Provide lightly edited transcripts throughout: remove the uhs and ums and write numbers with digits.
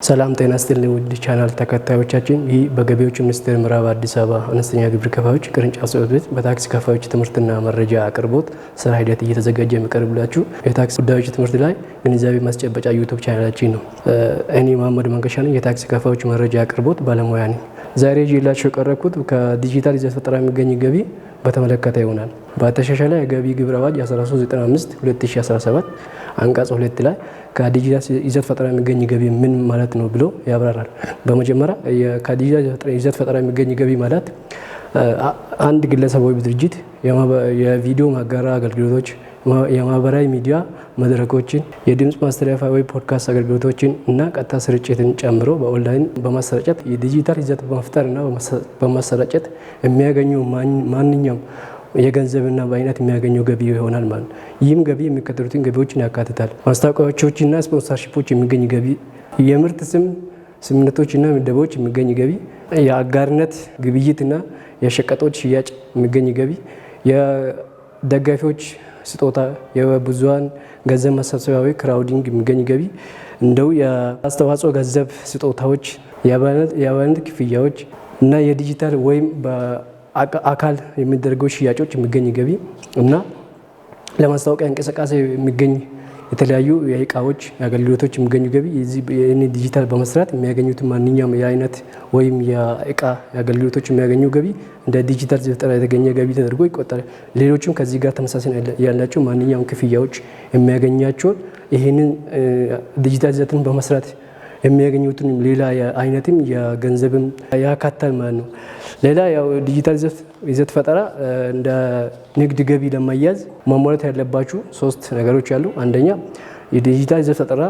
ሰላም ጤና ይስጥልኝ ውድ ቻናል ተከታዮቻችን፣ ይህ በገቢዎች ሚኒስቴር ምዕራብ አዲስ አበባ አነስተኛ ግብር ከፋዮች ቅርንጫፍ ጽሕፈት ቤት በታክስ ከፋዮች ትምህርትና መረጃ አቅርቦት ስራ ሂደት እየተዘጋጀ የሚቀርብላችሁ የታክስ ጉዳዮች ትምህርት ላይ ግንዛቤ ማስጨበጫ ዩቲዩብ ቻናላችን ነው። እኔ መሐመድ መንገሻ ነኝ፣ የታክስ ከፋዮች መረጃ አቅርቦት ባለሙያ ነኝ። ዛሬ ይዤላችሁ የቀረብኩት ከዲጂታል ይዘት ፈጠራ የሚገኝ ገቢ በተመለከተ ይሆናል። በተሻሻለ የገቢ ግብር አዋጅ 1395/2017 አንቀጽ 2 ላይ ከዲጂታል ይዘት ፈጠራ የሚገኝ ገቢ ምን ማለት ነው ብሎ ያብራራል። በመጀመሪያ ከዲጂታል ይዘት ፈጠራ የሚገኝ ገቢ ማለት አንድ ግለሰብ ወይ ድርጅት የቪዲዮ ማጋራ አገልግሎቶች፣ የማህበራዊ ሚዲያ መድረኮችን፣ የድምፅ ማስተላለፊያ ወይ ፖድካስት አገልግሎቶችን እና ቀጥታ ስርጭትን ጨምሮ በኦንላይን በማሰራጨት የዲጂታል ይዘት በመፍጠርና በማሰራጨት የሚያገኘው ማንኛውም የገንዘብና በአይነት የሚያገኘው ገቢ ይሆናል ማለት ነው። ይህም ገቢ የሚከተሉትን ገቢዎችን ያካትታል። ማስታወቂያዎችና ስፖንሰርሺፖች የሚገኝ ገቢ፣ የምርት ስምምነቶችና ምደባዎች የሚገኝ ገቢ፣ የአጋርነት ግብይትና የሸቀጦች ሽያጭ የሚገኝ ገቢ፣ የደጋፊዎች ስጦታ፣ የብዙሃን ገንዘብ መሰብሰቢያ ወይ ክራውዲንግ የሚገኝ ገቢ፣ እንደው የአስተዋጽኦ ገንዘብ ስጦታዎች፣ የአባልነት ክፍያዎች እና የዲጂታል ወይም አካል የሚደረገው ሽያጮች የሚገኝ ገቢ እና ለማስታወቂያ እንቅስቃሴ የሚገኝ የተለያዩ የእቃዎች የአገልግሎቶች የሚገኙ ገቢ። ዲጂታል በመስራት የሚያገኙት ማንኛውም የአይነት ወይም የእቃ የአገልግሎቶች የሚያገኙ ገቢ እንደ ዲጂታል ፈጠራ የተገኘ ገቢ ተደርጎ ይቆጠራል። ሌሎችም ከዚህ ጋር ተመሳሳይ ያላቸው ማንኛውም ክፍያዎች የሚያገኛቸውን ይህንን ዲጂታል ይዘትን በመስራት የሚያገኙትን ሌላ አይነትም የገንዘብም ያካትታል ማለት ነው። ሌላ ያው ዲጂታል ይዘት ፈጠራ እንደ ንግድ ገቢ ለማያዝ ማሟላት ያለባችሁ 3 ነገሮች አሉ። አንደኛ የዲጂታል ይዘት ፈጠራ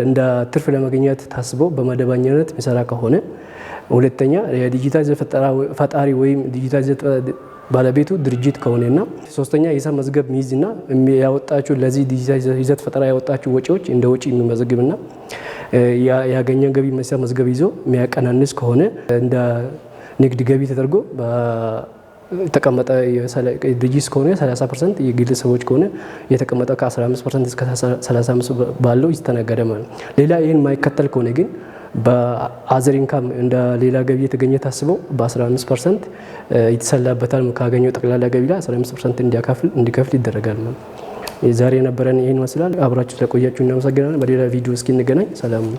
እንደ ትርፍ ለማግኘት ታስቦ በመደበኛነት የሚሰራ ከሆነ፣ ሁለተኛ የዲጂታል ይዘት ፈጣሪ ወይም ዲጂታል ይዘት ባለቤቱ ድርጅት ከሆነና፣ ሶስተኛ የሂሳብ መዝገብ ሚይዝና ያወጣችሁ ለዚህ ዲጂታል ይዘት ፈጠራ ያወጣችሁ ወጪዎች እንደ ወጪ የሚመዘግብና ያገኘን ገቢ ሂሳብ መዝገብ ይዞ የሚያቀናንስ ከሆነ እንደ ንግድ ገቢ ተደርጎ የተቀመጠ ድርጅት ከሆነ 30%፣ የግለሰቦች ከሆነ የተቀመጠው ከ15% እስከ 35% ባለው ይስተናገዳል ማለት ነው። ሌላ ይህን የማይከተል ከሆነ ግን በአዘር ኢንካም እንደ ሌላ ገቢ የተገኘ ታስበው በ15% ይተሰላበታል። ካገኘው ጠቅላላ ገቢ ላይ 15% እንዲከፍል ይደረጋል ማለት ነው። ዛሬ የነበረን ይህን ይመስላል። አብራችሁ ስለቆያችሁ እናመሰግናለን። በሌላ ቪዲዮ እስኪ እንገናኝ። ሰላም።